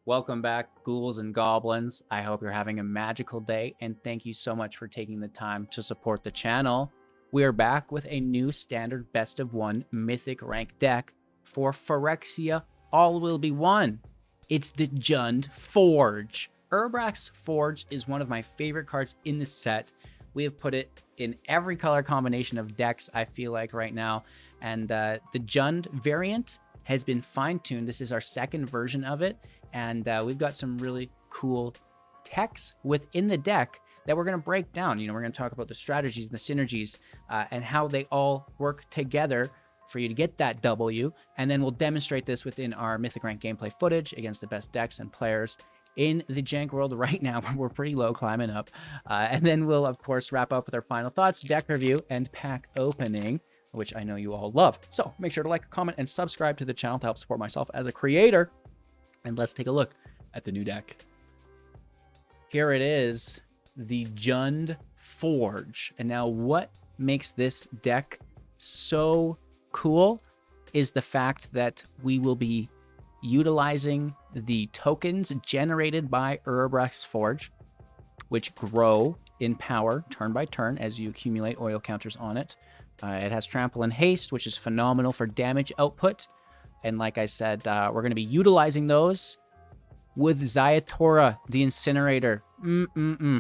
Welcome back, ghouls and goblins. I hope you're having a magical day, and thank you so much for taking the time to support the channel. We are back with a new standard best of one mythic rank deck for Phyrexia All Will Be One. It's the Jund Forge. Urabrask's Forge is one of my favorite cards in the set. We have put it in every color combination of decks, I feel like, right now. And the Jund variant has been fine-tuned. This is our second version of it. And we've got some really cool techs within the deck that we're going to break down. We're going to talk about the strategies and the synergies and how they all work together for you to get that W. And then we'll demonstrate this within our Mythic Rank gameplay footage against the best decks and players in the jank world right now. We're pretty low, climbing up. And then we'll, of course, wrap up with our final thoughts, deck review, and pack opening, which I know you all love. So make sure to like, comment, and subscribe to the channel to help support myself as a creator. And let's take a look at the new deck. Here it is, the Jund Forge. And now what makes this deck so cool is the fact that we will be utilizing the tokens generated by Urabrask's Forge, which grow in power turn by turn as you accumulate oil counters on it. It has trample and haste, which is phenomenal for damage output. And like I said, we're going to be utilizing those with Ziatora, the Incinerator,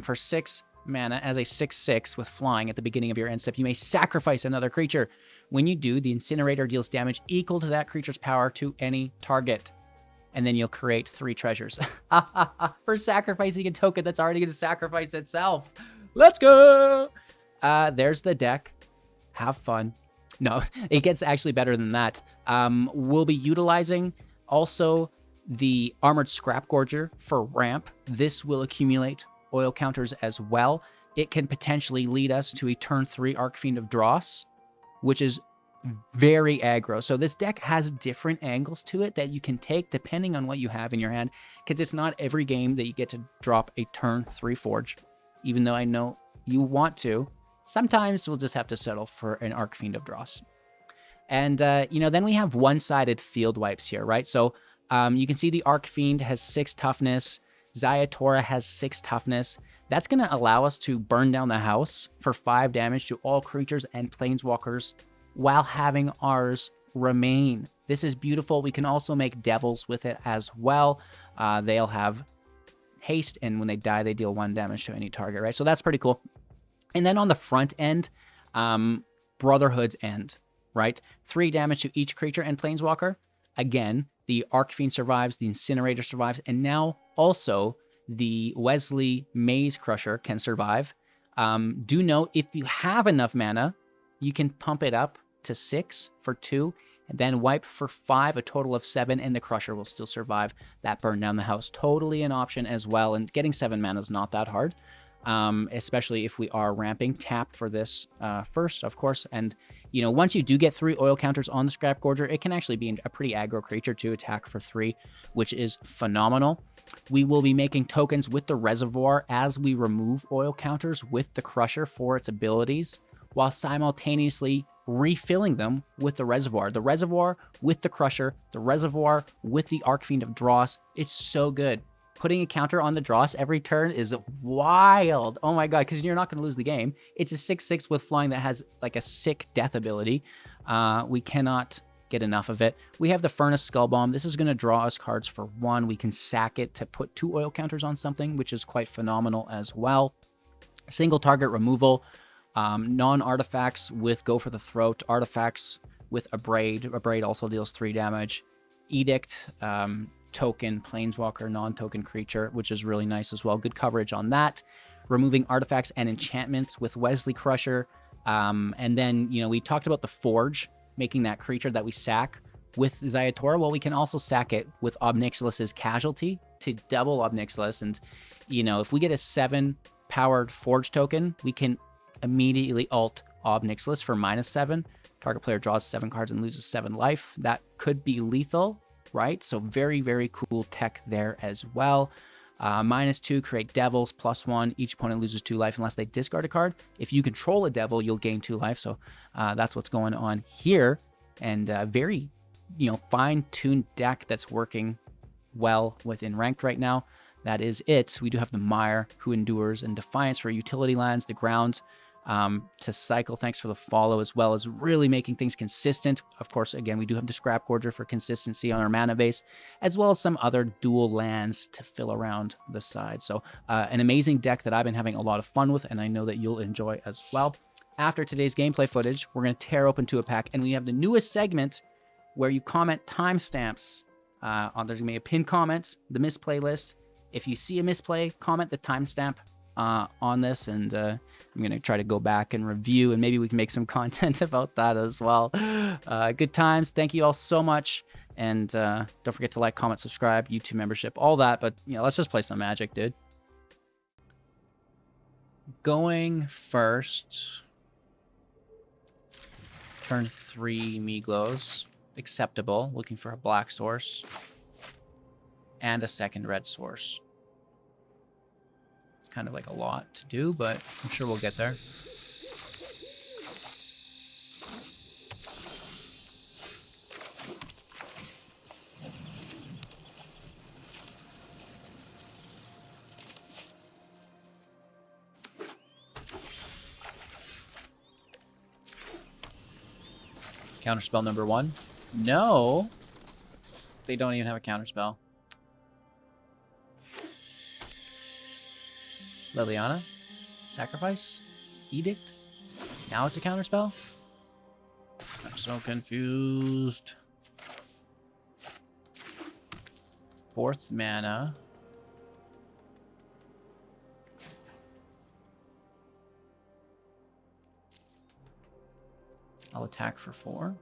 for 6 mana as a 6/6 with flying at the beginning of your end step. You may sacrifice another creature. When you do, the Incinerator deals damage equal to that creature's power to any target. And then you'll create 3 treasures for sacrificing a token that's already going to sacrifice itself. Let's go! There's the deck. Have fun. No, it gets actually better than that. We'll be utilizing also the Armored Scrap Gorger for ramp. This will accumulate oil counters as well. It can potentially lead us to a turn 3 Archfiend of Dross, which is very aggro. So this deck has different angles to it that you can take depending on what you have in your hand, because it's not every game that you get to drop a turn 3 Forge, even though I know you want to. Sometimes we'll just have to settle for an Archfiend of Dross. And, then we have one-sided field wipes here, right? So you can see the Archfiend has 6 toughness. Ziatora has 6 toughness. That's going to allow us to burn down the house for 5 damage to all creatures and planeswalkers while having ours remain. This is beautiful. We can also make devils with it as well. They'll have haste, and when they die, they deal 1 damage to any target, right? So that's pretty cool. And then on the front end, Brotherhood's End, right? 3 damage to each creature and planeswalker. Again, the Archfiend survives, the Incinerator survives, and now also the Wesley Maze Crusher can survive. Do note, if you have enough mana, you can pump it up to 6 for 2, and then wipe for 5, a total of 7, and the Crusher will still survive that burn down the house. Totally an option as well, and getting 7 mana is not that hard. Especially if we are ramping. Tap for this first, of course. And, once you do get 3 oil counters on the Scrap Gorger, it can actually be a pretty aggro creature to attack for 3, which is phenomenal. We will be making tokens with the Reservoir as we remove oil counters with the Crusher for its abilities, while simultaneously refilling them with the Reservoir. The Reservoir with the Crusher, the Reservoir with the Archfiend of Dross. It's so good. Putting a counter on the Dross every turn is wild. Oh my god, because you're not going to lose the game. It's a 6/6 with flying that has like a sick death ability. We cannot get enough of it. We have the Furnace Skullbomb. This is going to draw us cards for 1. We can sack it to put 2 oil counters on something, which is quite phenomenal as well. Single target removal. Non-artifacts with Go for the Throat. Artifacts with Abrade. Abrade also deals 3 damage. Edict. Token, planeswalker, non-token creature, which is really nice as well. Good coverage on that. Removing artifacts and enchantments with Wesley Crusher. And then, we talked about the Forge, making that creature that we sack with Ziatora. Well, we can also sack it with Obnixilus's Casualty to double Obnixilus. And, if we get a 7-powered Forge token, we can immediately ult Obnixilus for -7. Target player draws 7 cards and loses 7 life. That could be lethal, right? So very, very cool tech there as well. -2, create devils, +1. Each opponent loses 2 life unless they discard a card. If you control a devil, you'll gain 2 life. So that's what's going on here. And very, fine-tuned deck that's working well within ranked right now. That is it. We do have the Mire, who endures, and Defiance for utility lands, the ground to cycle. Thanks for the follow, as well as really making things consistent. Of course, again, we do have the Scrap Gorger for consistency on our mana base, as well as some other dual lands to fill around the side. So an amazing deck that I've been having a lot of fun with, and I know that you'll enjoy as well. After today's gameplay footage, we're going to tear open to a pack, and we have the newest segment where you comment timestamps. There's going to be a pinned comment, the misplay list. If you see a misplay, comment the timestamp on this, and I'm going to try to go back and review, and maybe we can make some content about that as well. Good times. Thank you all so much, and don't forget to like, comment, subscribe, YouTube membership, all that. But let's just play some Magic, dude. Going first. Turn 3 Miglos. Acceptable. Looking for a black source. And a second red source. Kind of like a lot to do, but I'm sure we'll get there. Counterspell number 1. No. They don't even have a counterspell. Liliana? Sacrifice? Edict? Now it's a counterspell? I'm so confused. 4th mana. I'll attack for 4.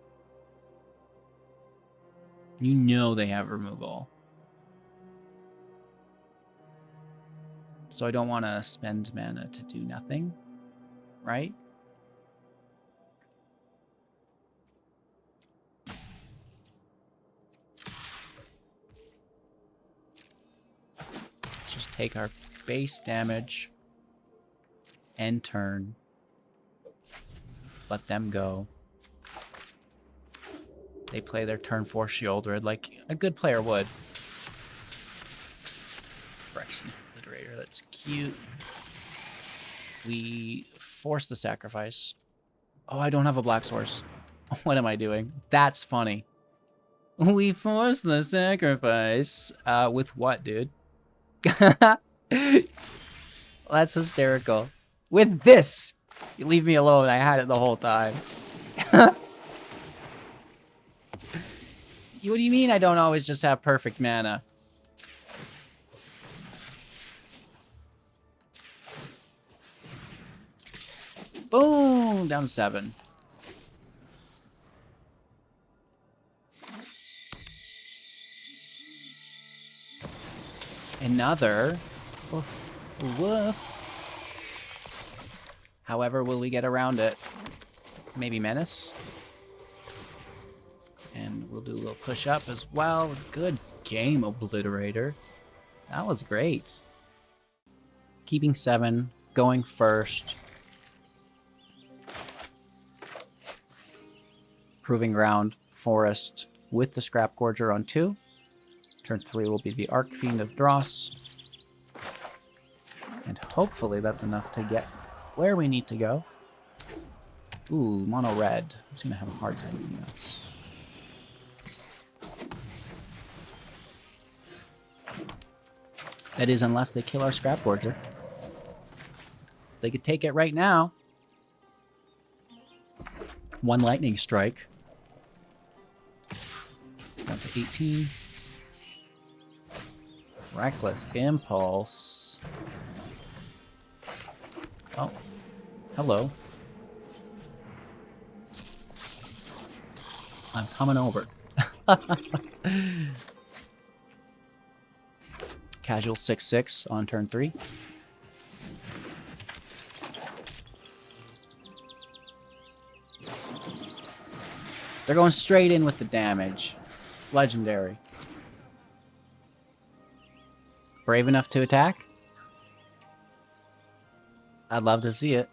You know they have removal. So I don't want to spend mana to do nothing, right? Just take our base damage, end turn, let them go. They play their turn 4 Shieldred like a good player would. Phyrexian Obliterator, that's cute. We force the sacrifice. Oh, I don't have a black source. What am I doing? That's funny. We force the sacrifice. With what, dude? That's hysterical. With this! You leave me alone. I had it the whole time. What do you mean I don't always just have perfect mana? Boom! Down to 7. Another. Woof. Woof. However, will we get around it? Maybe Menace? And we'll do a little push up as well. Good game, Obliterator. That was great. Keeping 7, going first. Proving Ground, Forest with the Scrap Gorger on 2. Turn 3 will be the Archfiend of Dross. And hopefully that's enough to get where we need to go. Ooh, mono red. It's going to have a hard time beating us. That is, unless they kill our Scrap Gorger. They could take it right now. 1 lightning strike. Down to 18. Reckless Impulse. Oh. Hello. I'm coming over. Casual 6/6 on turn 3. They're going straight in with the damage. Legendary. Brave enough to attack? I'd love to see it.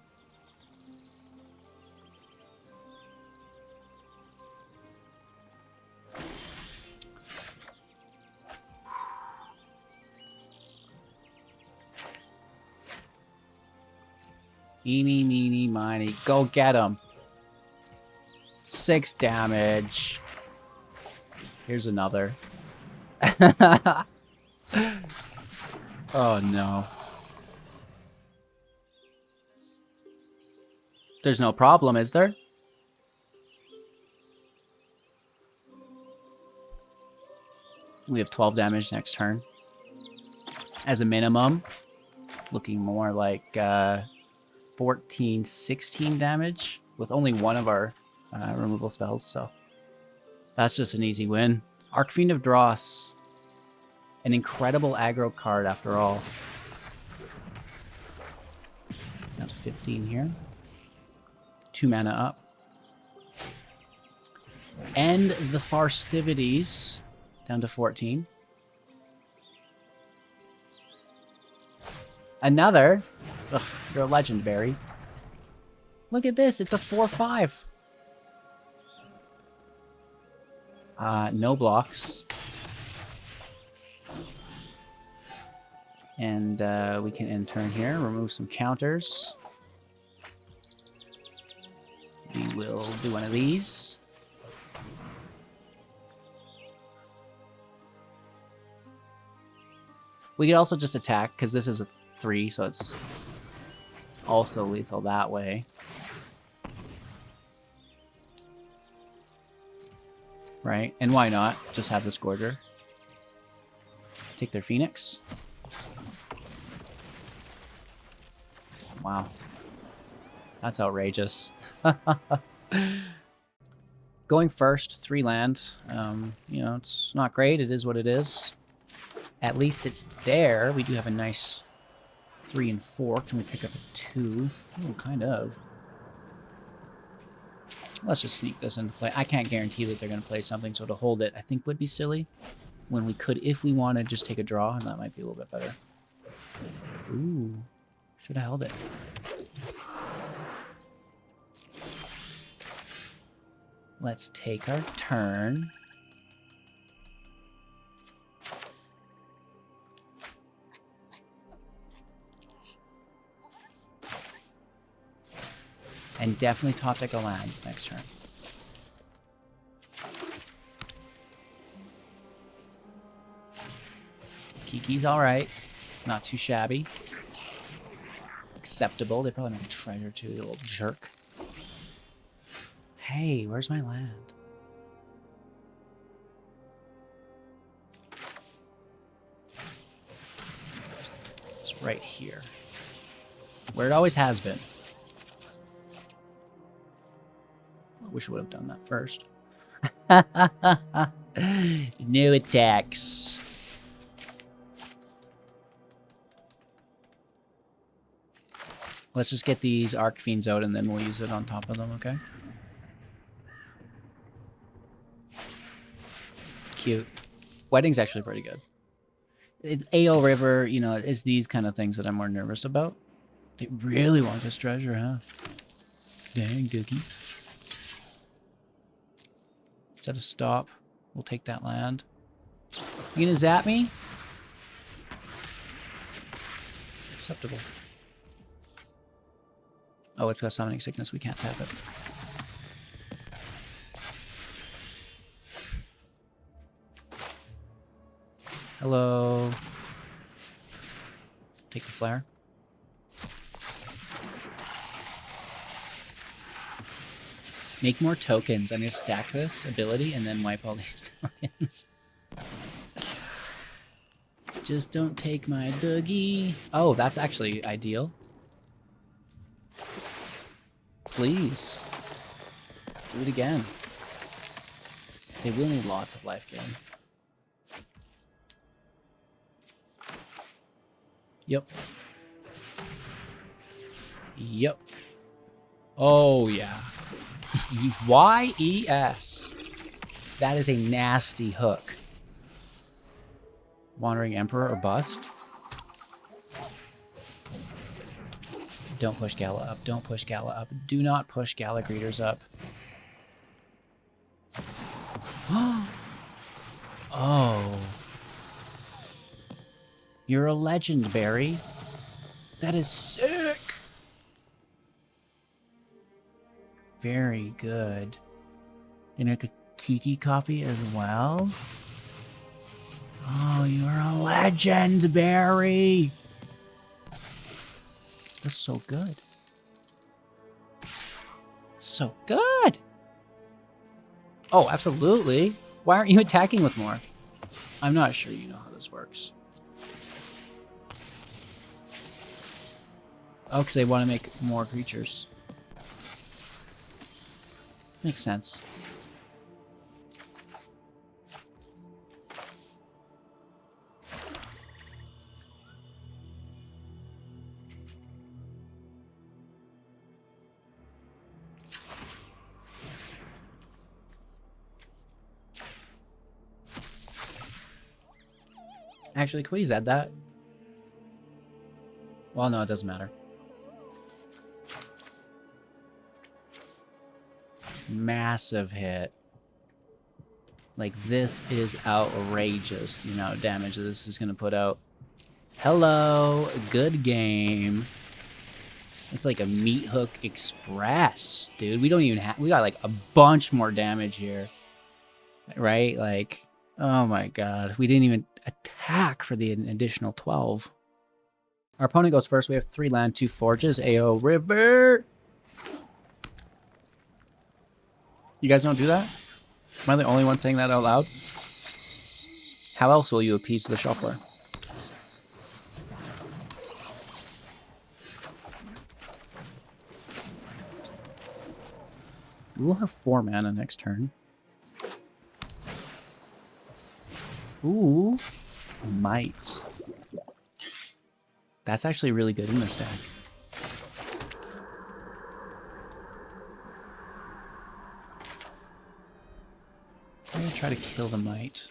Eeny, meeny, miny. Go get him. 6 damage. Here's another. Oh, no. There's no problem, is there? We have 12 damage next turn. As a minimum. Looking more like 14, 16 damage with only one of our removal spells, so that's just an easy win. Archfiend of Dross. An incredible aggro card after all. Down to 15 here. 2 mana up. And the Farstivities. Down to 14. Another. Ugh, you're a legend, Barry. Look at this. It's a 4/5. No blocks. And we can end turn here. Remove some counters. We will do one of these. We could also just attack, because this is a 3, so it's also lethal that way. Right? And why not? Just have the Scourger. Take their Phoenix. Wow. That's outrageous. Going first, 3 land. You know, it's not great. It is what it is. At least it's there. We do have a nice 3 and 4. Can we pick up a 2? Oh, kind of. Let's just sneak this into play. I can't guarantee that they're going to play something, so to hold it, I think would be silly. When we could, if we wanted, just take a draw, and that might be a little bit better. Ooh. Should have held it. Let's take our turn. And definitely top deck a land next turn. Kiki's alright. Not too shabby. Acceptable. They probably make a treasure too, the little jerk. Hey, where's my land? It's right here. Where it always has been. I wish I would have done that first. No attacks. Let's just get these Archfiends out and then we'll use it on top of them, okay? Cute. Wedding's actually pretty good. AO River, you know, it's these kind of things that I'm more nervous about. They really want this treasure, huh? Dang, Googie. Set a stop. We'll take that land. You gonna zap me? Acceptable. Oh, it's got Summoning Sickness. We can't tap it. Hello. Take the flare. Make more tokens. I'm going to stack this ability and then wipe all these tokens. Just don't take my Dougie. Oh, that's actually ideal. Please. Do it again. They will need lots of life gain. Yep. Yep. Oh, yeah. Y-E-S. That is a nasty hook. Wandering Emperor or bust. Don't push Gala up. Don't push Gala up. Do not push Gala Greeters up. Oh. You're a legend, Barry. That is sick. Very good. They make a Kiki copy as well. Oh, you're a legend, Barry. That's so good. So good. Oh, absolutely. Why aren't you attacking with more? I'm not sure you know how this works. Oh, because they want to make more creatures. Makes sense. Actually, can we add that? Well, no, it doesn't matter. Massive hit. Like, this is outrageous, the amount of damage that this is going to put out. Hello, good game. It's like a meat hook express, dude. We don't even have... We got, like, a bunch more damage here. Right? Like, oh my god. We didn't even attack for the additional 12. Our opponent goes first. We have 3 land, 2 forges. AO River! You guys don't do that? Am I the only one saying that out loud? How else will you appease the shuffler? We'll have 4 mana next turn. Ooh, might. That's actually really good in this deck. I'm gonna try to kill the might.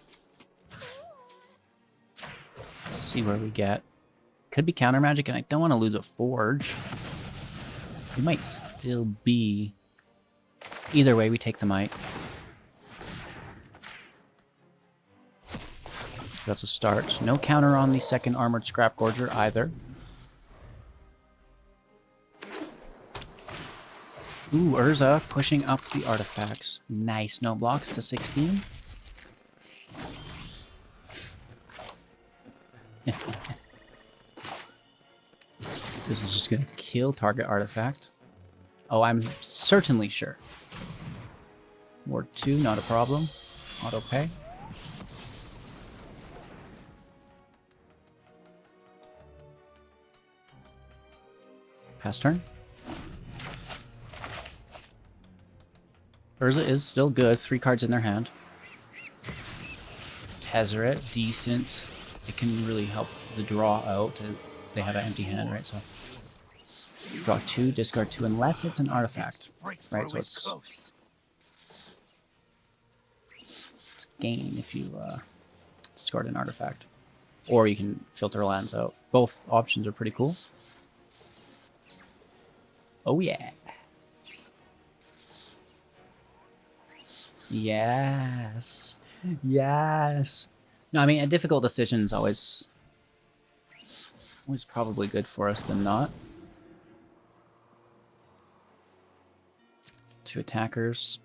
See where we get. Could be counter magic, and I don't want to lose a forge. It might still be. Either way, we take the might. That's a start. No counter on the second Armored Scrap Gorger either. Ooh, Urza pushing up the artifacts. Nice. No blocks to 16. This is just going to kill target artifact. Oh, I'm certainly sure. Ward 2, not a problem. Auto pay. Pass turn. Urza is still good. 3 cards in their hand. Tezzeret, decent. It can really help the draw out. They have an empty hand, right? So draw 2, discard 2, unless it's an artifact, right? So it's a gain if you discard an artifact, or you can filter lands out. Both options are pretty cool. Oh yeah. Yes. Yes. No, I mean, a difficult decision is always probably good for us than not. 2 attackers.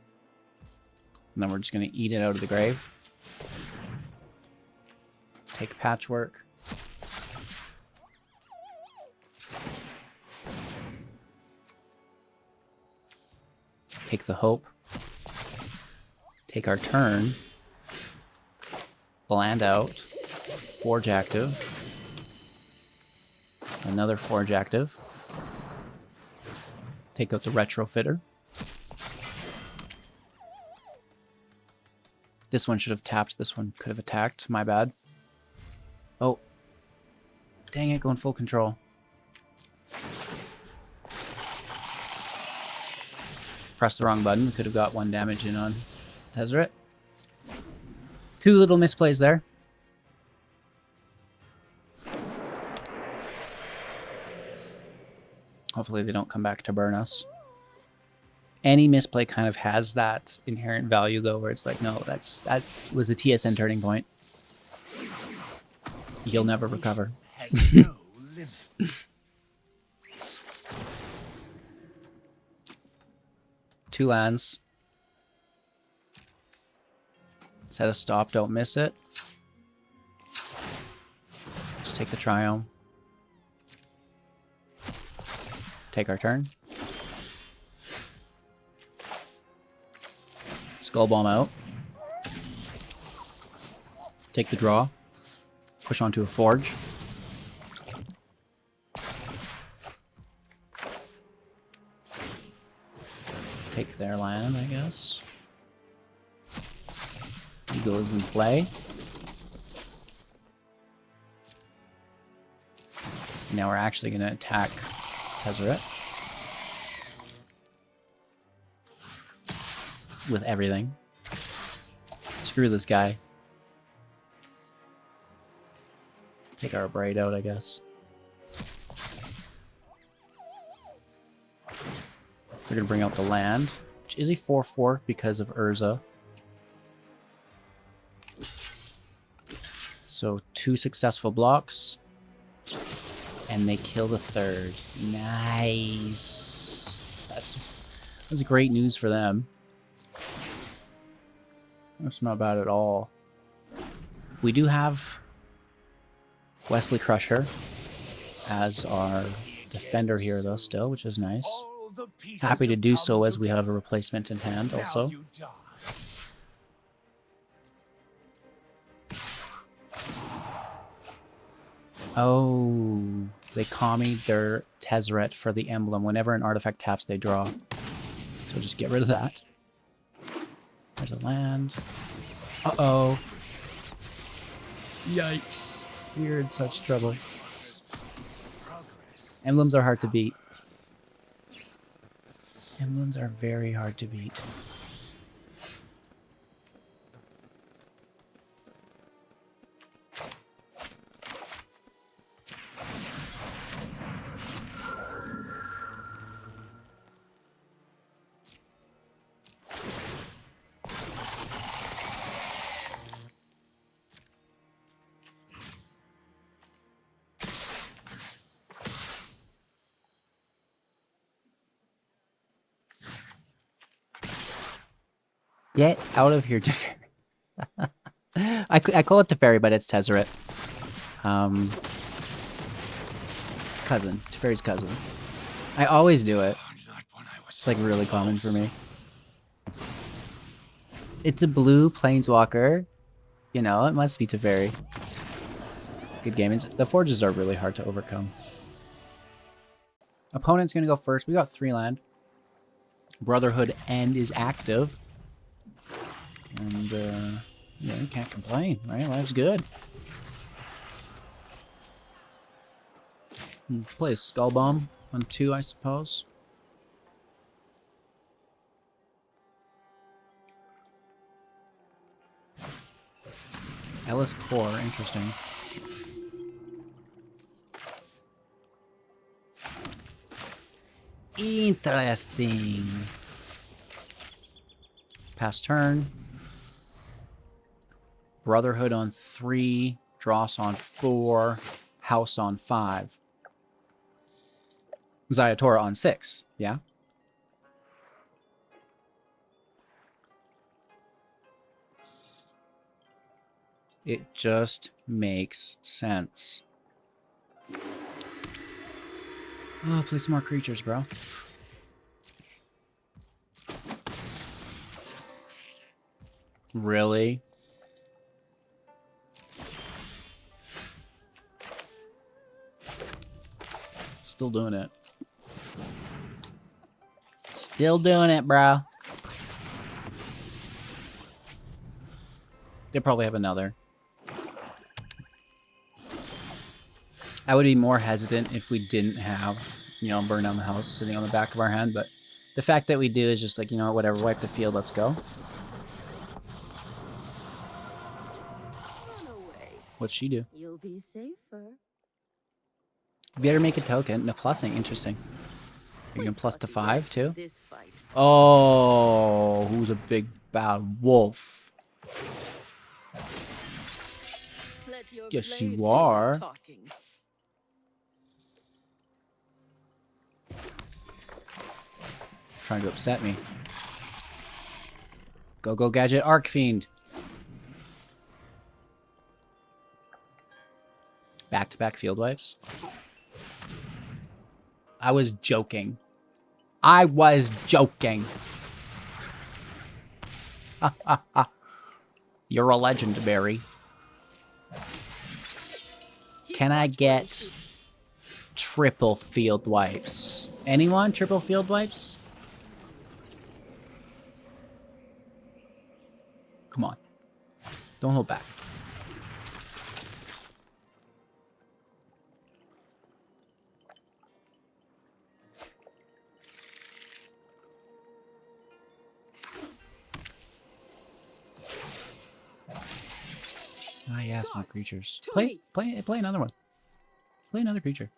And then we're just going to eat it out of the grave. Take Patchwork. Take the Hope. Take our turn. Land out. Forge active. Another Forge active. Take out the Retrofitter. This one should have tapped. This one could have attacked. My bad. Oh. Dang it, going full control. Pressed the wrong button. We could have got 1 damage in on Tezzeret. 2 little misplays there. Hopefully they don't come back to burn us. Any misplay kind of has that inherent value, though, where it's like, no, that was a TSN turning point. You'll never recover. Has no limit. 2 lands. Set a stop, don't miss it. Just take the Triome. Take our turn. Skull Bomb out. Take the draw. Push onto a Forge. Take their land, I guess. He goes in play. Now we're actually going to attack Tezzeret. With everything. Screw this guy. Take our Braid out, I guess. They're going to bring out the land, which is a 4/4 because of Urza. So 2 successful blocks. And they kill the 3rd. Nice. That's great news for them. That's not bad at all. We do have Wesley Crusher as our defender here, though, still, which is nice. Happy to do so as we have a replacement in hand, also. Oh, they commie their Tezzeret for the emblem. Whenever an artifact taps, they draw. So just get rid of that. There's a land. Uh-oh. Yikes. We're in such trouble. Emblems are hard to beat. Emblems are very hard to beat. Get out of here, Teferi. I call it Teferi, but it's Tezzeret. It's cousin. Teferi's cousin. I always do it. It's like really common for me. It's a blue planeswalker. You know, it must be Teferi. Good game. The forges are really hard to overcome. Opponent's gonna go first. We got 3 land. Brotherhood End is active. And, yeah, you can't complain, right? Life's good. Play a Skull Bomb on 2, I suppose. Ellis Core, interesting. Interesting. Pass turn. Brotherhood on 3, Dross on 4, House on 5. Ziatora on 6, yeah? It just makes sense. Oh, play some more creatures, bro. Really? Still doing it. Still doing it, bro. They probably have another. I would be more hesitant if we didn't have, you know, Burn Down the House sitting on the back of our hand, but the fact that we do is just like, you know what, whatever, wipe the field, let's go. What'd she do? You'll be safer. Better make a token. No, plussing, interesting. You're gonna plus to 5 too? This fight. Oh, who's a big bad wolf? Yes, you are. Trying to upset me. Go gadget Arc Fiend. Back-to-back field wipes. I was joking. I was joking. You're a legend, Barry. Can I get triple field wipes? Anyone? Triple field wipes? Come on. Don't hold back. Ah, yes, more creatures. Play another one. Play another creature.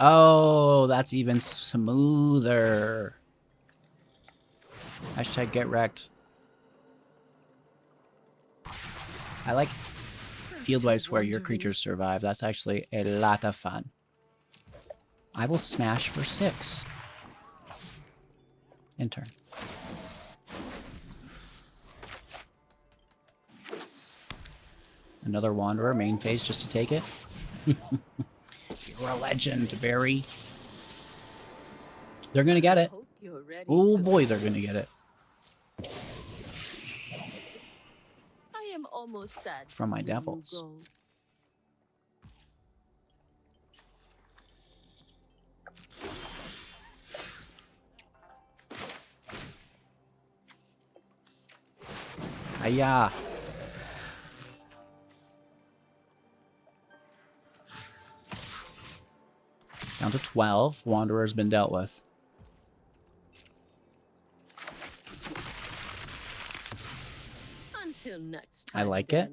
Oh, that's even smoother. Hashtag get wrecked. I like field wipes where your creatures survive. That's actually a lot of fun. I will smash for 6. In turn. Another Wanderer, main phase just to take it. You're a legend, Barry. They're gonna get it. Oh boy, they're gonna get it. I am almost sad From my devils. Hiya. Down to 12. Wanderer's been dealt with. Until next time. I like it.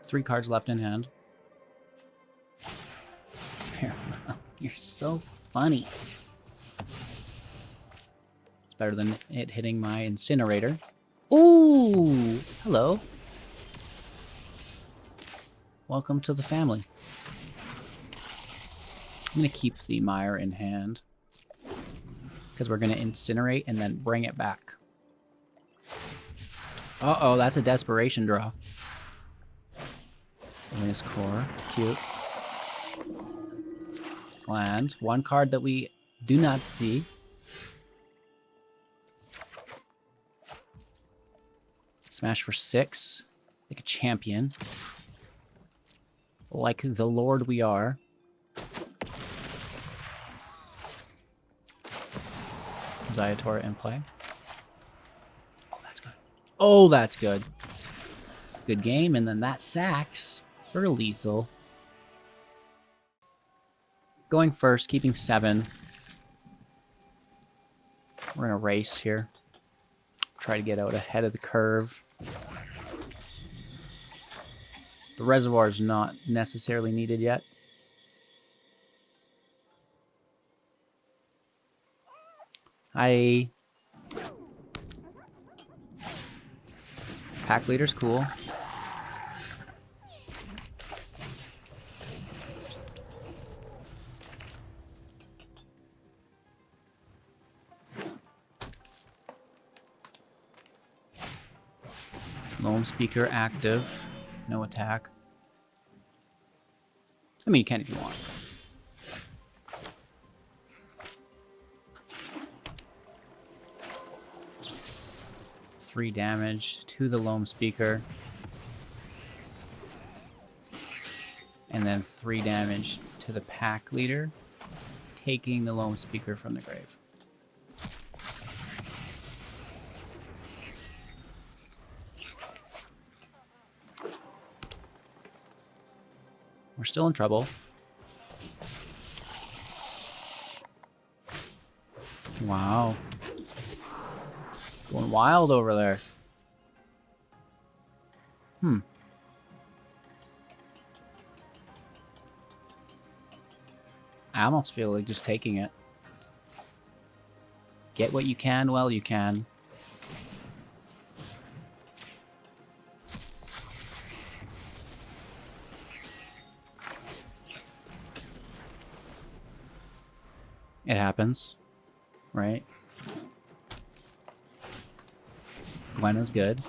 Three cards left in hand. You're so funny. It's better than it hitting my Incinerator. Ooh! Hello. Welcome to the family. I'm going to keep the Mire in hand. Because we're going to incinerate and then bring it back. Uh-oh, that's a desperation draw. Luminous Core. Cute. Land. One card that we do not see. Smash for 6. Like a champion. Like the Lord we are. Ziatora in play. Oh, that's good. Oh, that's good. Good game, and then that sacks for lethal. Going first, keeping 7. We're in a race here. Try to get out ahead of the curve. The reservoir is not necessarily needed yet. Pack leader's cool. Lone speaker active. No attack. I mean, you can if you want. Three damage to the Loam Speaker. And then 3 damage to the Pack Leader, taking the Loam Speaker from the grave. We're still in trouble. Wow. Going wild over there. I almost feel like just taking it. Get what you can while you can. It happens, right? Gwenna's good.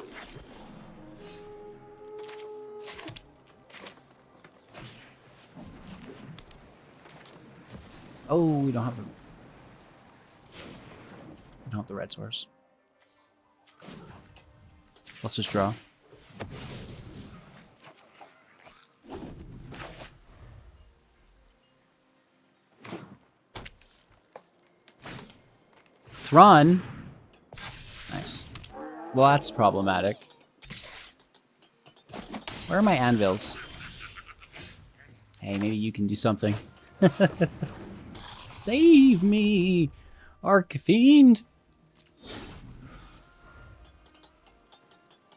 Oh, we don't have the red source. Let's just draw. Run. Nice. Well, that's problematic. Where are my anvils? Hey, maybe you can do something. Save me, Archfiend.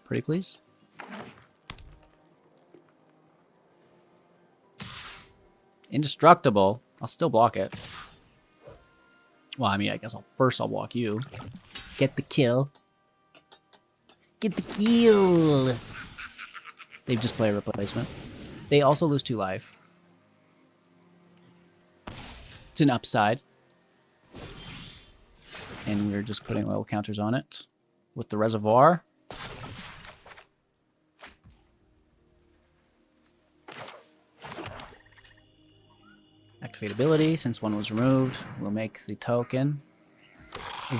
Pretty please. Indestructible. I'll still block it. Well, I mean, I guess I'll block you. Get the kill. Get the kill. They just play a replacement. They also lose 2 life. It's an upside. And we're just putting oil counters on it with the reservoir. Activate ability, since one was removed, we'll make the token.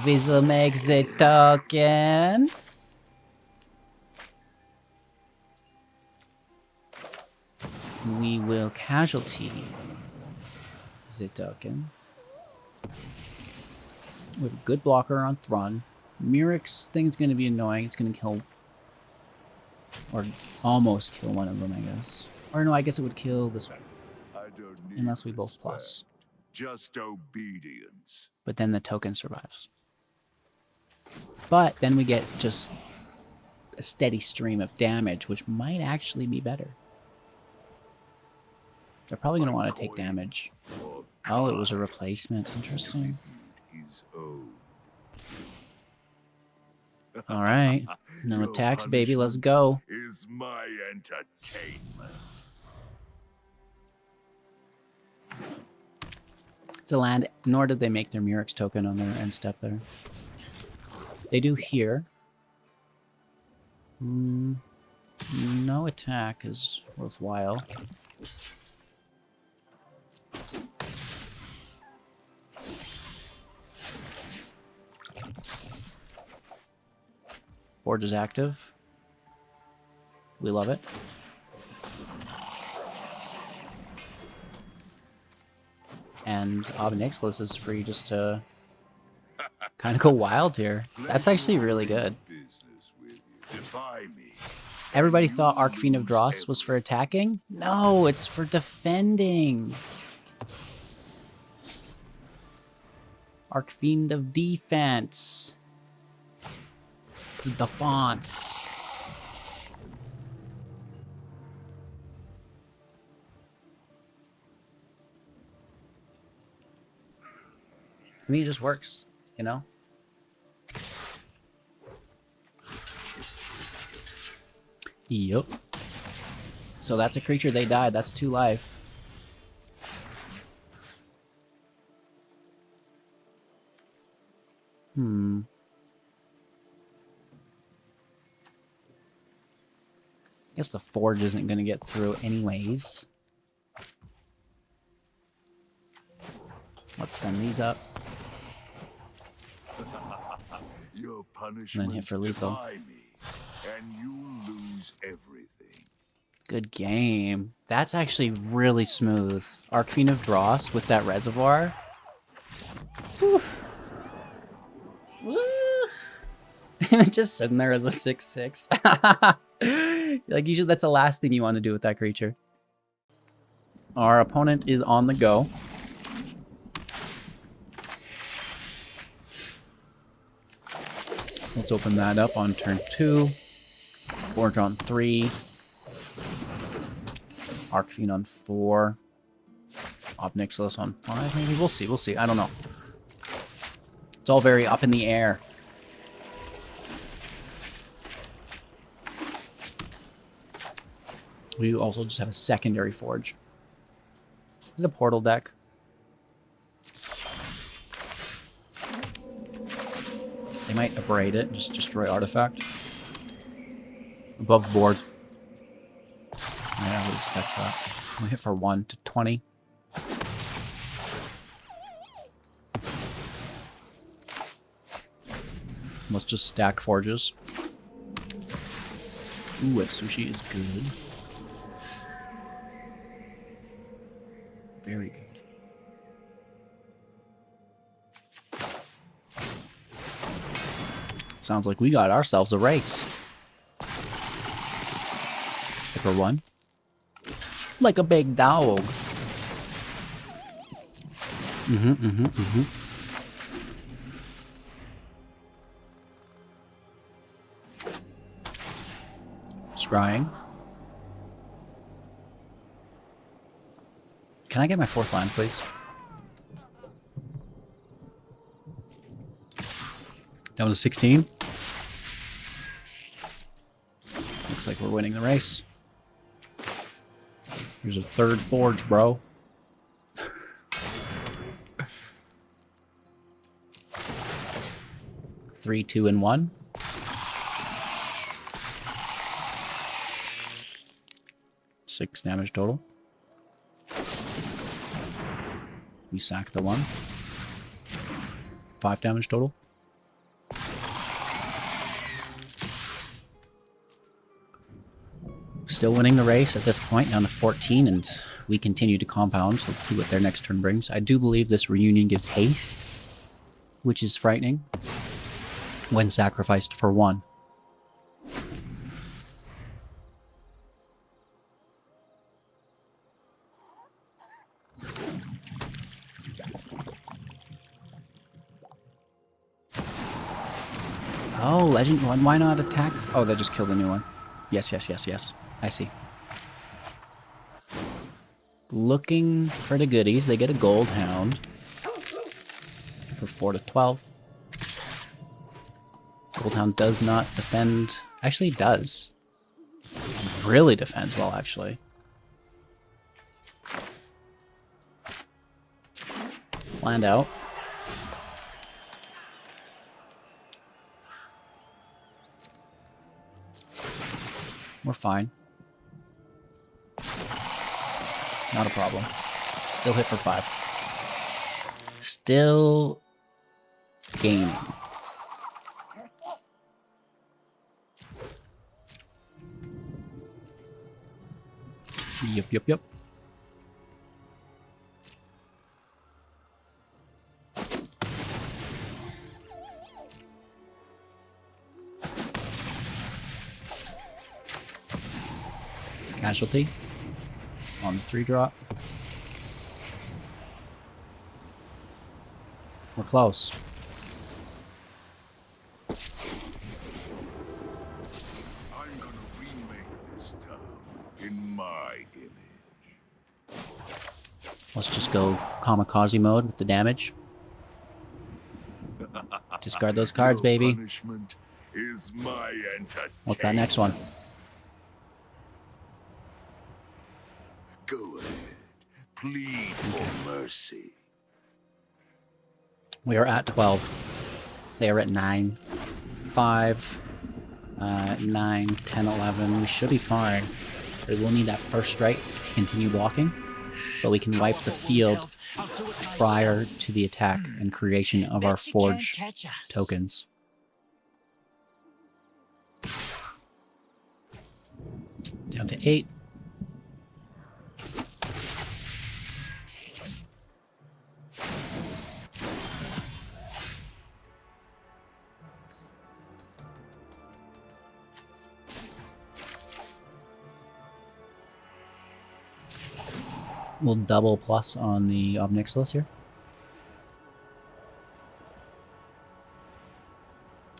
We will make the token. We will casualty the token. We have a good blocker on Thron. Myric's thing's going to be annoying. It's going to kill, or almost kill one of them, I guess. Or no, I guess it would kill this one. Unless we both plus. Just obedience. But then the token survives. But then we get just a steady stream of damage, which might actually be better. They're probably going to want to take damage. Oh, it was a replacement. Interesting. Alright. No attacks, baby. Let's go. Is my entertainment. It's a land, nor did they make their Murex token on their end step there. They do here. No attack is worthwhile. Forge is active. We love it. And Obnixilus is free just to kind of go wild here. That's actually really good. Everybody thought Archfiend of Dross was for attacking? No, it's for defending. Archfiend of Defense. Defense. I mean, it just works, you know? Yup. So that's a creature, they died. That's 2 life. I guess the Forge isn't going to get through anyways. Let's send these up. Your punishment And then hit for lethal. And you lose everything. Good game. That's actually really smooth. Archfiend of Dross with that reservoir. Whew. Woo. Just sitting there as a 6/6. Like usually that's the last thing you want to do with that creature. Our opponent is on the go. Let's open that up on turn 2. Forge on 3. Archfiend on 4. Obnixilus on 5, maybe? We'll see, we'll see. I don't know. It's all very up in the air. We also just have a secondary Forge. This is a portal deck. might abrade it and just destroy artifact. Above board. Yeah, I would expect that. We hit for 1 to 20. Let's just stack forges. Ooh, that sushi is good. Very good. Sounds like we got ourselves a race. For 1. Like a big dog. Scrying. Can I get my 4th land, please? Down to 16. Looks like we're winning the race. Here's a 3rd forge, bro. Three, 2, and 1. Six damage total. We sack the 1. 5 damage total. Still winning the race at this point, down to 14, and we continue to compound. Let's see what their next turn brings. I do believe this reunion gives haste, which is frightening, when sacrificed for 1. Oh, Legend 1, why not attack? Oh, they just killed a new one. Yes, yes, yes, yes. I see. Looking for the goodies. They get a gold hound for 4 to 12. Gold hound does not defend. Actually, it does. Really defends well, actually. Land out. We're fine. Not a problem. Still hit for 5. Still gaining. Yep. Casualty on the 3-drop. We're close. I'm gonna remake this town in my image. Let's just go kamikaze mode with the damage. Discard those cards, Your baby. Punishment is my entertainment. What's that next one? Go ahead. Plead for mercy. We are at 12. They are at 9. 5. 9, 10, 11. We should be fine. We will need that first strike to continue blocking. But we can wipe the field prior to the attack and creation of our forge tokens. Down to 8. We'll double plus on the Obnixilis here.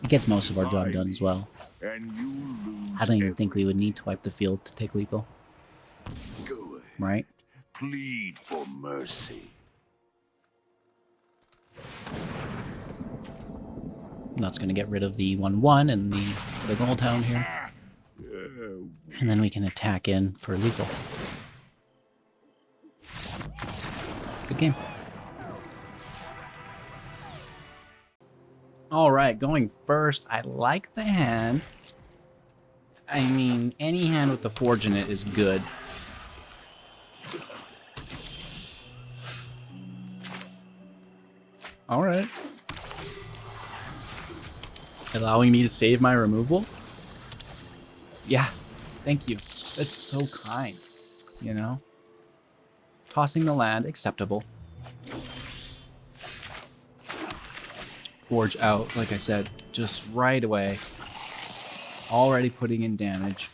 It gets most of our job done as well. And you lose I don't even think we would need to wipe the field to take lethal. Go ahead. Right? Plead for mercy. That's going to get rid of the 1/1 and the gold hound here. And then we can attack in for lethal. Good game. All right, going first. I like the hand. I mean, any hand with the Forge in it is good. All right. Allowing me to save my removal? Yeah, thank you. That's so kind, you know? Tossing the land, acceptable. Forge out, like I said, just right away. Already putting in damage.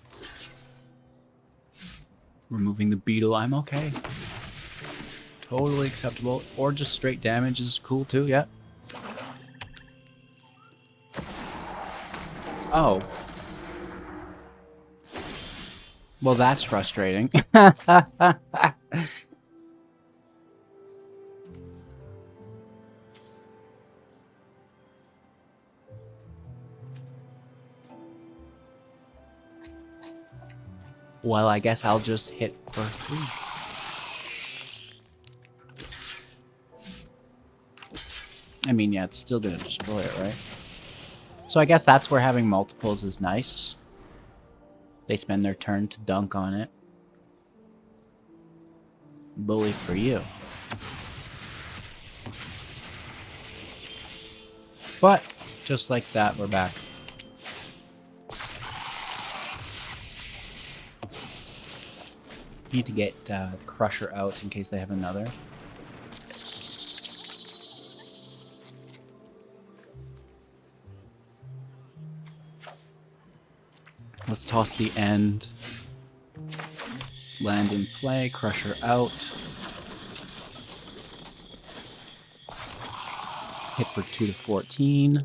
Removing the beetle, I'm okay. Totally acceptable. Or just straight damage is cool too, yeah. Oh. Well, that's frustrating. Well, I guess I'll just hit for 3. I mean, yeah, it's still gonna destroy it, right? So I guess that's where having multiples is nice. They spend their turn to dunk on it. Bully for you. But, just like that, we're back. Need to get Crusher out in case they have another. Let's toss the end. Land in play, Crusher out. Hit for 2 to 14.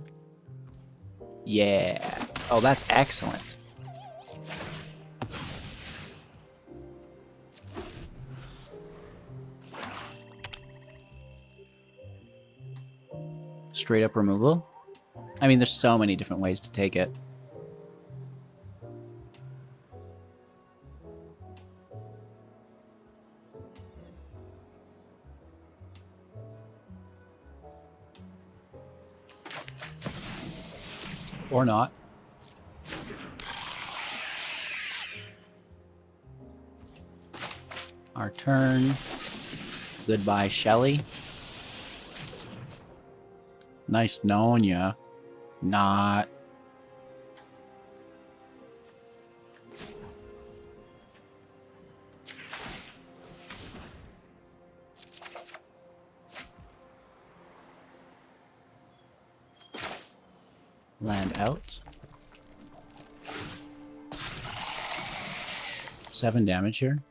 Yeah. Oh, that's excellent. Straight up removal? I mean, there's so many different ways to take it. Or not. Our turn. Goodbye, Shelly. Nice knowing ya. Not. Land out. 7 damage here.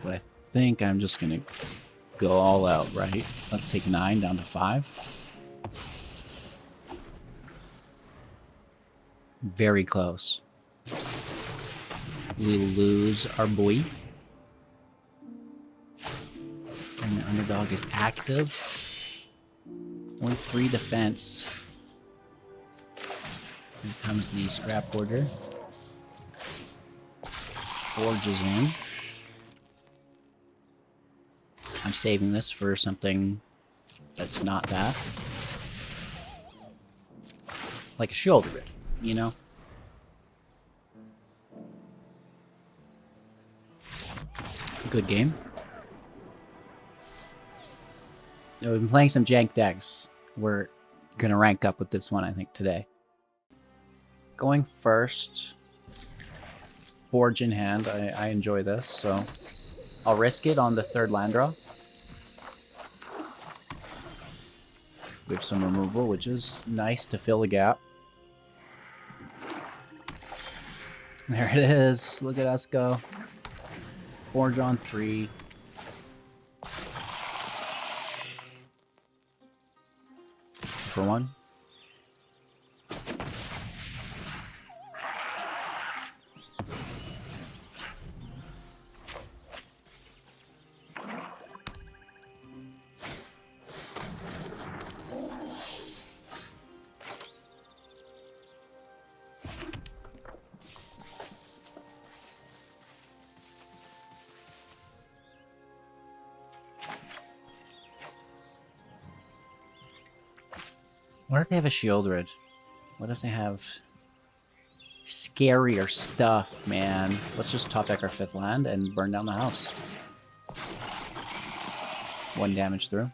But I think I'm just gonna go all out, right? Let's take 9 down to 5. Very close. We lose our boy. And the underdog is active. Only 3 defense. Here comes the scrap order. Forge is in. I'm saving this for something that's not that. Like a shoulder grip, you know? Good game. We've been playing some jank decks. We're gonna rank up with this one, I think, today. Going first. Forge in hand. I enjoy this, so I'll risk it on the 3rd land draw. We have some removal, which is nice to fill a gap. There it is. Look at us go. Forge on 3. For 1. What if they have a Shieldred? What if they have scarier stuff, man? Let's just top deck our 5th land and burn down the house. 1 damage through.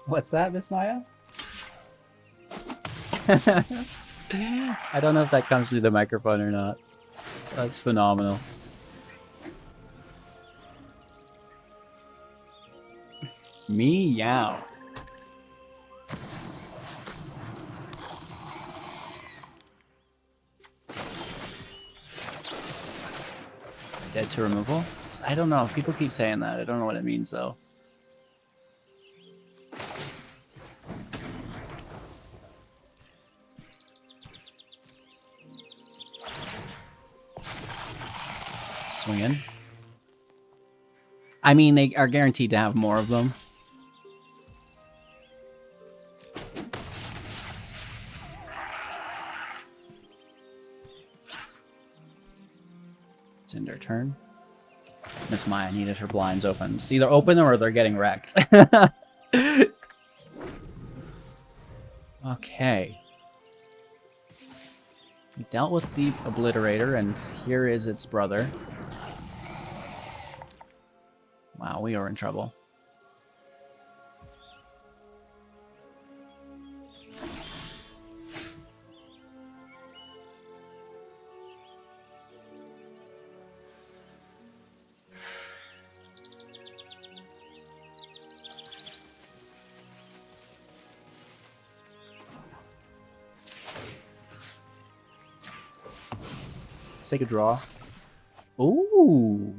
What's that, Miss Maya? I don't know if that comes through the microphone or not. That's phenomenal. Meow. Dead to removal? I don't know. People keep saying that. I don't know what it means, though. Swinging. I mean, they are guaranteed to have more of them. It's in their turn. Miss Maya needed her blinds open. It's either open or they're getting wrecked. Okay. We dealt with the Obliterator, and here is its brother. Wow, we are in trouble. Let's take a draw. Ooh.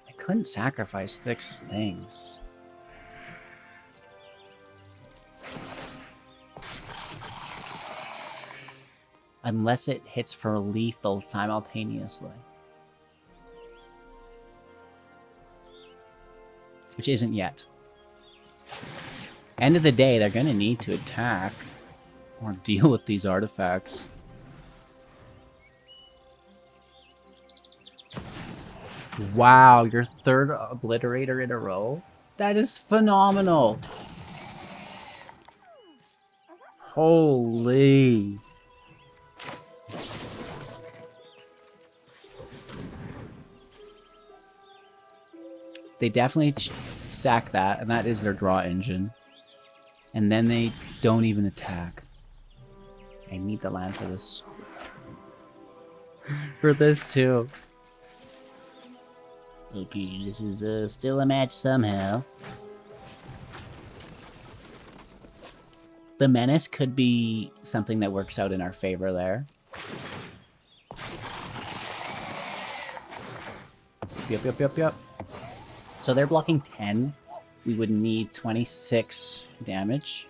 I couldn't sacrifice 6 things. Unless it hits for lethal simultaneously. Which isn't yet. End of the day, they're going to need to attack or deal with these artifacts. Wow, your 3rd Obliterator in a row? That is phenomenal. Holy. They definitely sack that, and that is their draw engine. And then they don't even attack. I need the land for this. For this too. Okay, this is still a match somehow. The Menace could be something that works out in our favor there. Yep. So they're blocking 10. We would need 26 damage.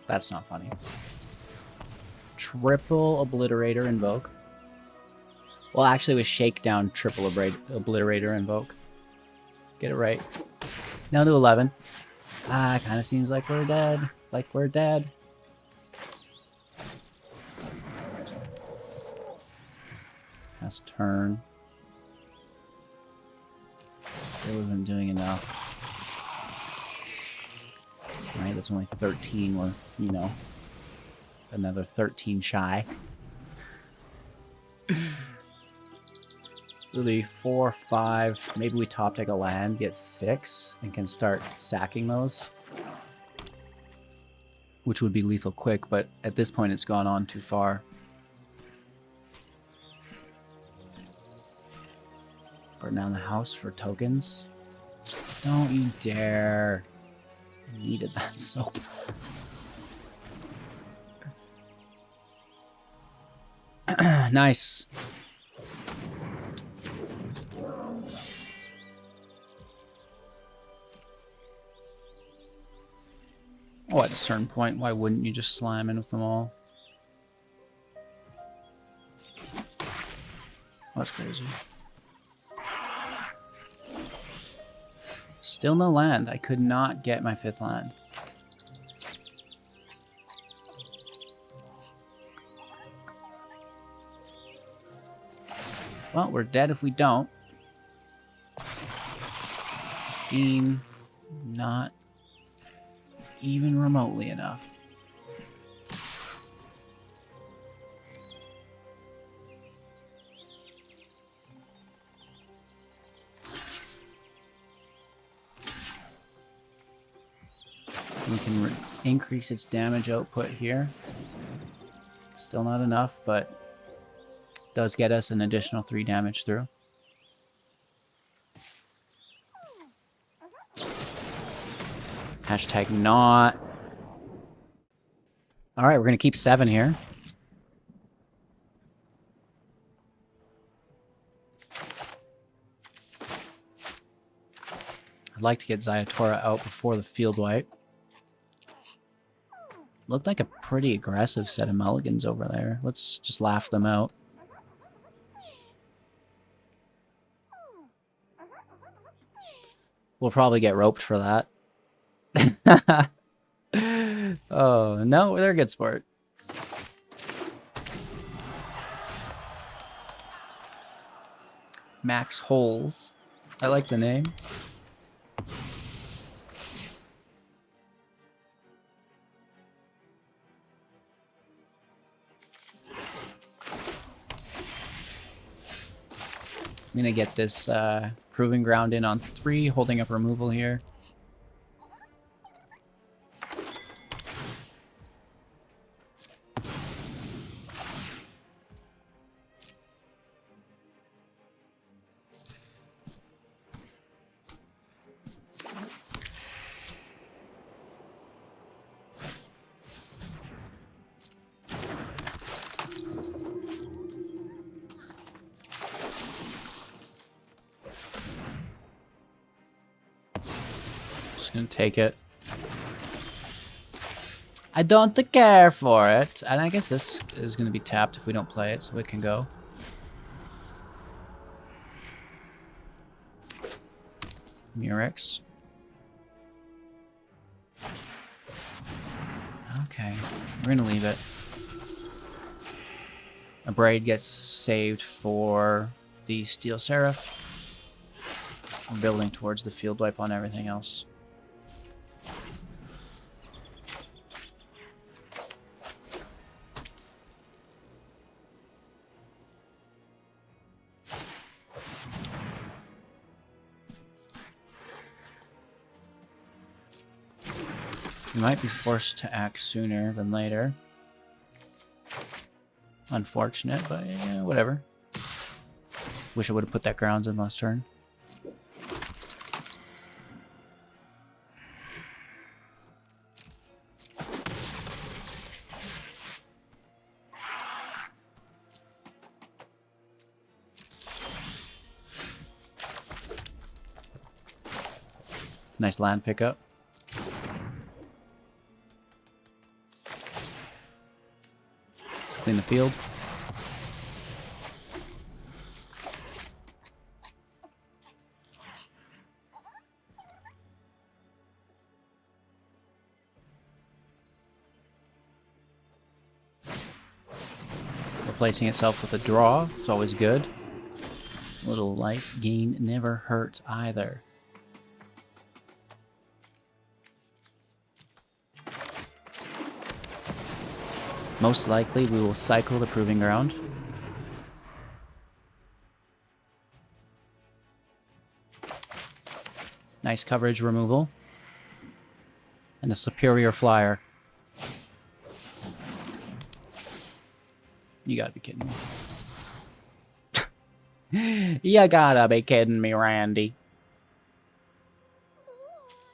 That's not funny. Triple Obliterator Invoke. Well, actually, it was Shakedown, Triple Obliterator Invoke. Get it right. Now to 11. Ah, kind of seems like we're dead. Like we're dead. Last turn. Still isn't doing enough. Right, that's only 13. We're, you know, another 13 shy. Really 4, 5. Maybe we top deck a land, get 6, and can start sacking those. Which would be lethal quick, but at this point it's gone on too far. Burn down the house for tokens. Don't you dare. I needed that so Nice. Oh, at a certain point, why wouldn't you just slam in with them all? That's crazy. Still no land. I could not get my 5th land. Well, we're dead if we don't. Dean, not even remotely enough. We can increase its damage output here. Still not enough, but does get us an additional 3 damage through. Hashtag not. Alright, we're going to keep 7 here. I'd like to get Ziatora out before the field wipe. Looked like a pretty aggressive set of mulligans over there. Let's just laugh them out. We'll probably get roped for that. Oh, no, they're a good sport. Max Holes. I like the name. I'm gonna get this proving ground in on 3, holding up removal here. Just gonna take it. I don't care for it. And I guess this is gonna be tapped if we don't play it, so it can go. Murex. Okay, we're gonna leave it. A braid gets saved for the Steel Seraph. I'm building towards the field wipe on everything else. We might be forced to act sooner than later. Unfortunate, but yeah, whatever. Wish I would have put that grounds in last turn. Nice land pickup. Let's clean the field. Replacing itself with a draw is always good. A little life gain never hurts either. Most likely we will cycle the proving ground. Nice coverage removal. And a superior flyer. You gotta be kidding me. You gotta be kidding me, Randy.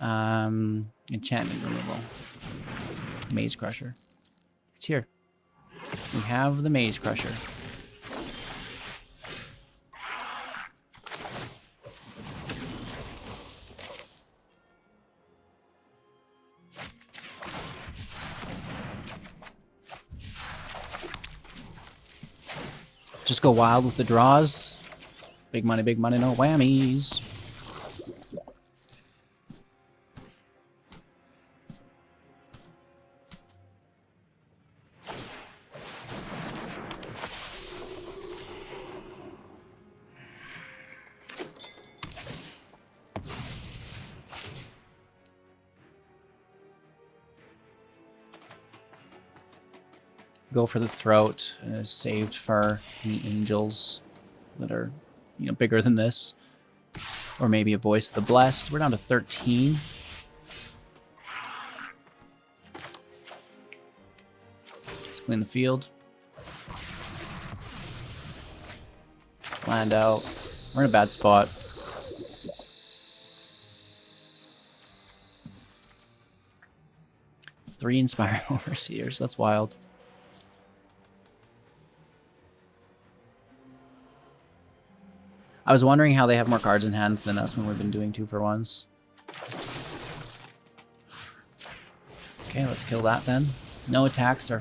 Enchantment removal. Maze Crusher. It's here. We have the Maze Crusher. Just go wild with the draws. Big money, no whammies. Go for the throat, saved for the angels that are, you know, bigger than this. Or maybe a voice of the blessed. We're down to 13. Let's clean the field. Land out. We're in a bad spot. Three Inspiring Overseers. That's wild. I was wondering how they have more cards in hand than us when we've been doing 2-for-1s. Okay, let's kill that then. No attacks are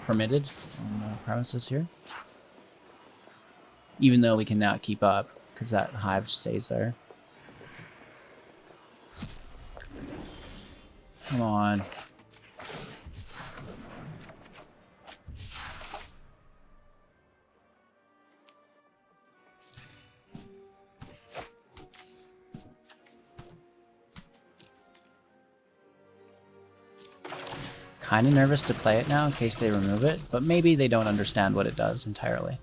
permitted on the premises here. Even though we can now keep up, because that hive stays there. Come on. Kind of nervous to play it now in case they remove it, but maybe they don't understand what it does entirely.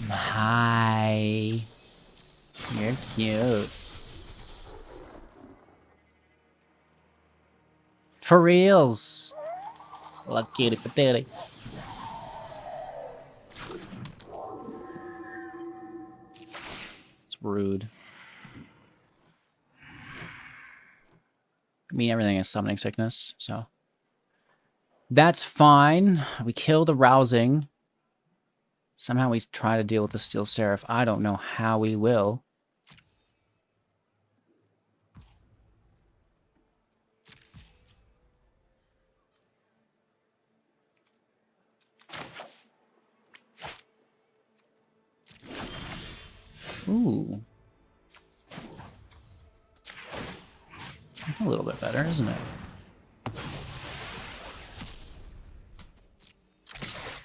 Hi. You're cute. For reals. Lucky pateri. It's rude. I mean, everything is summoning sickness, so. That's fine. We killed a rousing. Somehow we try to deal with the Steel Seraph. I don't know how we will. Ooh. That's a little bit better, isn't it?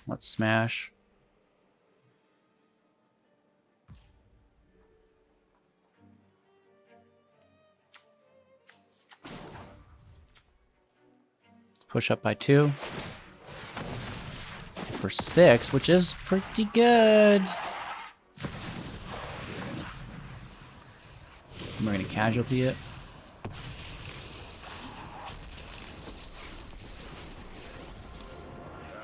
Let's smash. Push up by 2. For 6, which is pretty good. We're going to casualty it.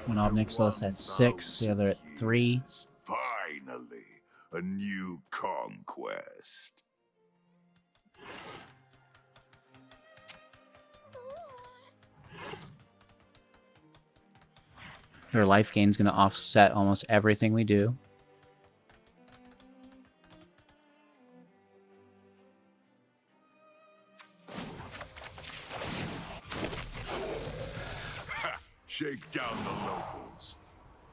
One Ob Nixilis at 6, the other at 3. Finally, a new conquest. Their life gain is going to offset almost everything we do. Shake down the locals.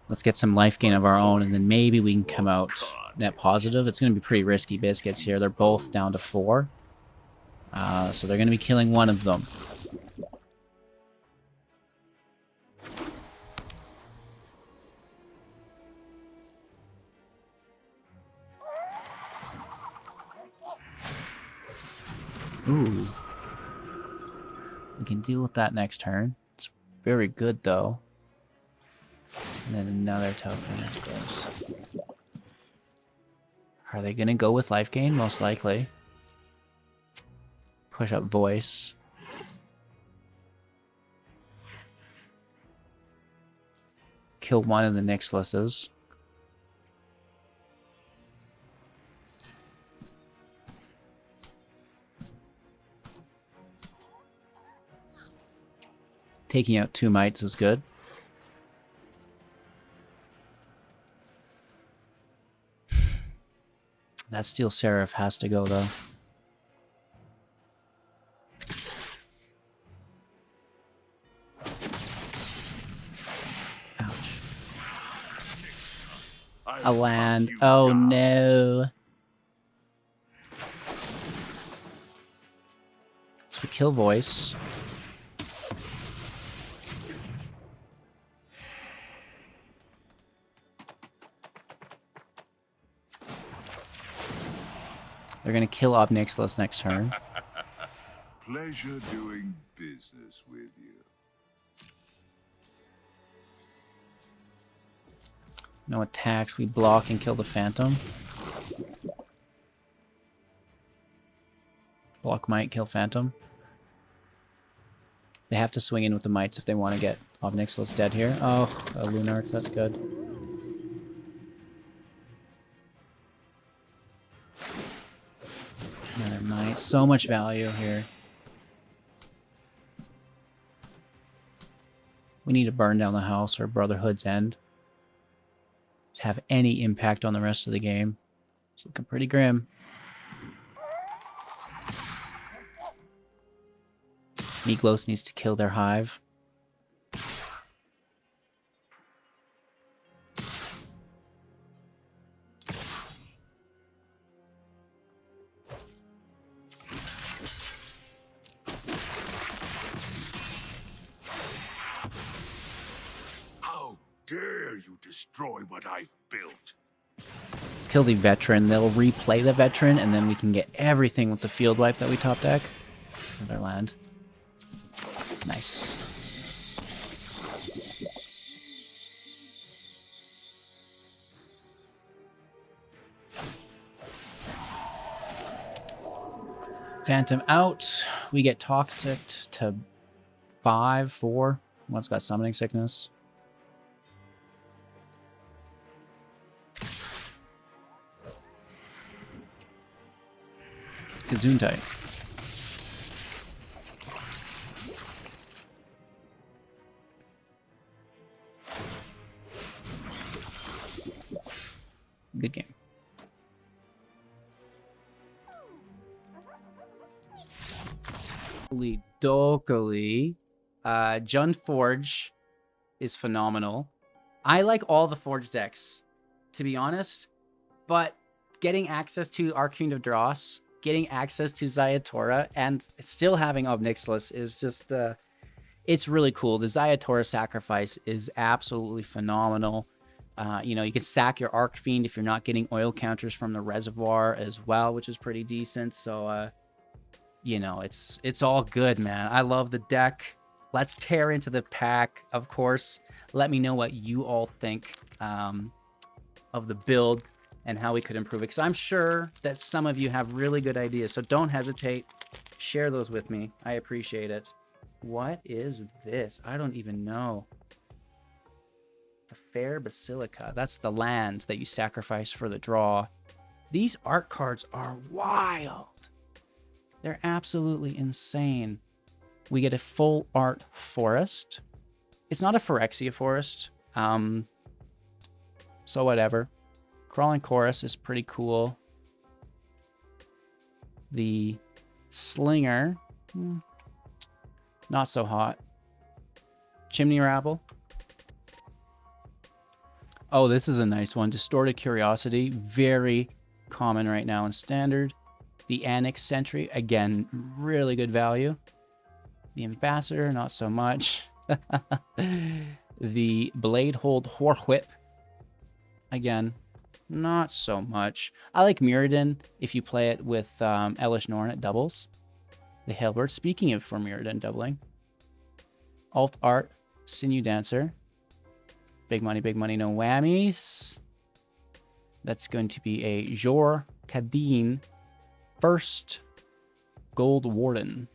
Let's get some life gain of our own, and then maybe we can come out net positive. It's going to be pretty risky biscuits here. They're both down to 4. So they're going to be killing one of them. Ooh. We can deal with that next turn. It's very good, though. And then another token, I suppose. Are they going to go with life gain? Most likely. Push up voice. Kill one of the Nixilises. Taking out 2 mites is good. That Steel Seraph has to go, though. Ouch. A land. Oh, no. So kill voice. They're going to kill Obnixilis next turn. Pleasure doing business with you. No attacks. We block and kill the Phantom. Block Might, kill Phantom. They have to swing in with the Mites if they want to get Obnixilis dead here. Oh, a Lunart, that's good. Another Might. So much value here. We need to burn down the house or Brotherhood's End to have any impact on the rest of the game. It's looking pretty grim. Miglos needs to kill their hive. How dare you destroy what I've built? Let's kill the veteran. They'll replay the veteran, and then we can get everything with the field wipe that we top deck. Another land. Nice. Phantom out. We get Toxic to 5-4. One's got Summoning Sickness. Gesundheit. Good game. Dokali. Jund Forge is phenomenal. I like all the Forge decks, to be honest, but getting access to Arcane of Dross, getting access to Ziatora, and still having Obnixilis is just, it's really cool. The Ziatora sacrifice is absolutely phenomenal. You know, you can sack your Arc Fiend if you're not getting oil counters from the reservoir as well, which is pretty decent. So, you know, it's all good, man. I love the deck. Let's tear into the pack, of course. Let me know what you all think of the build and how we could improve it, because I'm sure that some of you have really good ideas. So don't hesitate. Share those with me. I appreciate it. What is this? I don't even know. The Fair Basilica. That's the land that you sacrifice for the draw. These art cards are wild. They're absolutely insane. We get a full art forest. It's not a Phyrexia forest. So whatever. Crawling Chorus is pretty cool. The Slinger. Not so hot. Chimney Rabble. Oh, this is a nice one. Distorted Curiosity. Very common right now in Standard. The Annex Sentry. Again, really good value. The Ambassador, not so much. The Bladehold Horwhip. Again, not so much. I like Mirrodin if you play it with Elish Norn at doubles. The Halberd. Speaking of for Mirrodin doubling. Alt Art. Sinew Dancer. Big money, no whammies. That's going to be a Jor Kadeen First Gold Warden.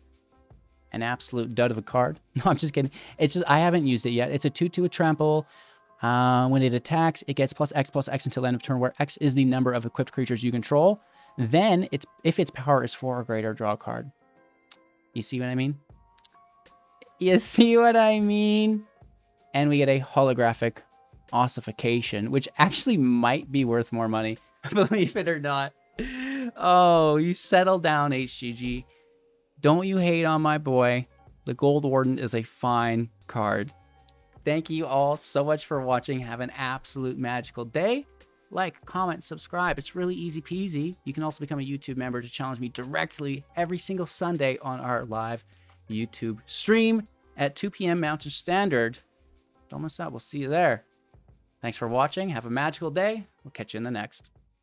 An absolute dud of a card. No, I'm just kidding. It's just, I haven't used it yet. It's a 2/2 with trample. When it attacks, it gets +X until end of turn, where X is the number of equipped creatures you control. Then, if its power is 4 or greater, draw a card. You see what I mean? You see what I mean? And we get a holographic ossification, which actually might be worth more money, believe it or not. Oh, you settle down, HGG. Don't you hate on my boy. The Gold Warden is a fine card. Thank you all so much for watching. Have an absolute magical day. Like, comment, subscribe. It's really easy peasy. You can also become a YouTube member to challenge me directly every single Sunday on our live YouTube stream at 2 p.m. Mountain Standard. Don't miss out. We'll see you there. Thanks for watching. Have a magical day. We'll catch you in the next.